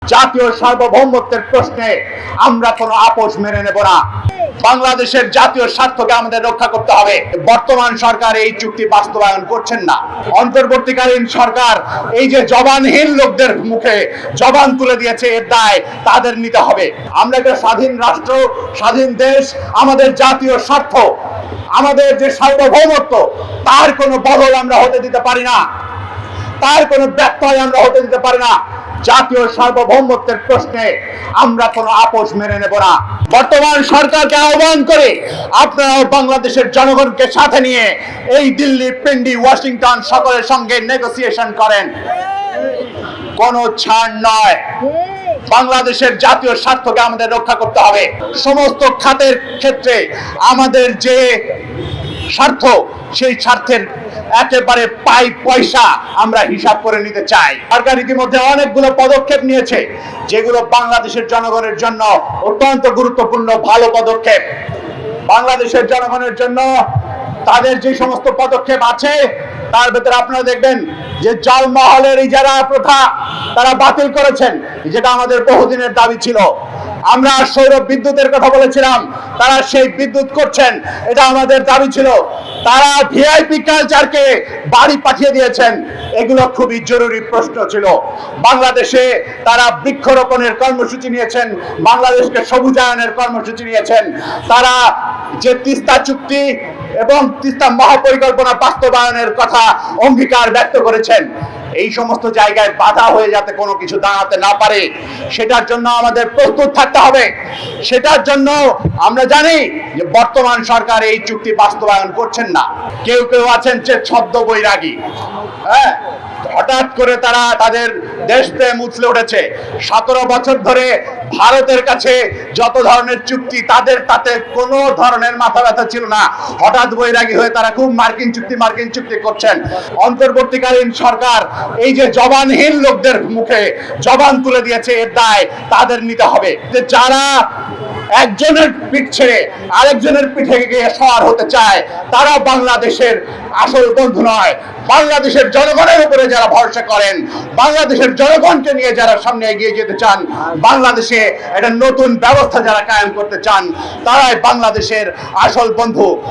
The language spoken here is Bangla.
জাতীয় সার্বভৌমত্বের প্রশ্নে আমরা কোনো আপোষ মেনে নেব না। বাংলাদেশের জাতীয় স্বার্থকে আমাদের রক্ষা করতে হবে। বর্তমান সরকার এই চুক্তি বাস্তবায়ন করছেন না। অন্তর্বর্তীকালীন সরকার এই যে জবানহীন লোকদের মুখে জবান তুলে দিয়েছে, এর দায় তাদের নিতে হবে। আমরা একটা স্বাধীন রাষ্ট্র, স্বাধীন দেশ, আমাদের জাতীয় স্বার্থ, আমাদের যে সার্বভৌমত্ব, তার কোনো বদল আমরা হতে দিতে পারি না, তার কোনো ব্যত্যয় আমরা হতে দিতে পারি না। জাতীয় সার্বভৌমত্বের প্রশ্নে আমরা কোনো আপোষ মেনে নেব না। বর্তমান সরকারকে আহ্বান করে আপনারাও বাংলাদেশের জনগণকে সাথে নিয়ে এই দিল্লি, পিন্ডি, ওয়াশিংটন সকলের সঙ্গে নেগোসিয়েশন করেন। কোনো ছাড় নয়। বাংলাদেশের জাতীয় স্বার্থকে আমাদের রক্ষা করতে হবে। সমস্ত খাতের ক্ষেত্রে আমাদের যে স্বার্থ, সেই স্বার্থের একেবারে পাই পয়সা আমরা হিসাব করে নিতে চাই। সরকার ইতিমধ্যে অনেকগুলো পদক্ষেপ নিয়েছে, যেগুলো বাংলাদেশের জনগণের জন্য অত্যন্ত গুরুত্বপূর্ণ ভালো পদক্ষেপ। বাংলাদেশের জনগণের জন্য তাদের যে সমস্ত পদক্ষেপ আছে, তার ভেতরে আপনারা দেখবেন যে জলমহলের ইজারা প্রথা তারা বাতিল করেছেন, যেটা আমাদের বহুদিনের দাবি ছিল। আমরা সৌর বিদ্যুতের কথা বলেছিলাম, তারা সেই বিদ্যুৎ করছেন, এটা আমাদের দাবি ছিল। তারা ভিআইপি কালচারকে বাড়ি পাঠিয়ে দিয়েছেন, এগুলো খুবই জরুরি প্রশ্ন ছিল। বাংলাদেশে তারা বৃক্ষরোপণের কর্মসূচি নিয়েছেন, বাংলাদেশকে সবুজায়নের কর্মসূচি নিয়েছেন। তারা যে তিস্তা চুক্তি এবং তিস্তা মহাপরিকল্পনা বাস্তবায়নের কথা অঙ্গীকার ব্যক্ত করেছেন, এই সমস্ত জায়গায় বাধা হয়ে যাতে কোনো কিছু দাঁড়াতে না পারে, সেটার জন্য আমাদের প্রস্তুত থাকতে হবে। সেটার জন্য আমরা জানি যে বর্তমান সরকার এই চুক্তি বাস্তবায়ন করছেন না। কেউ কেউ আছেন যে ছদ্ম বৈরাগী, হ্যাঁ, হঠাৎ করে তারা তাদের দেশপ্রেম উছলে উঠেছে। 17 বছর ধরে ভারতের কাছে যত ধরনের চুক্তি, তাদের তাতে কোনো ধরনের মাথা ব্যথা ছিল না। হঠাৎ বৈরাগী হয়ে তারা খুব মার্কিন চুক্তি করছেন। অন্তর্বর্তীকালীন সরকার এই যে জবানহীন লোকদের মুখে জবান তুলে দিয়েছে, এর দায় তাদের নিতে হবে। যে যারা একজনের পিঠ ছেড়ে আরেকজনের পিঠে গিয়ে সওয়ার হতে চায়, তারা বাংলাদেশের আসল বন্ধু নয়। বাংলাদেশের জনগণের উপরে যারা ভরসা করেন, বাংলাদেশের জনগণকে নিয়ে যারা সামনে এগিয়ে যেতে চান, বাংলাদেশে একটা নতুন ব্যবস্থা যারা কায়েম করতে চান, তারাই বাংলাদেশের আসল বন্ধু।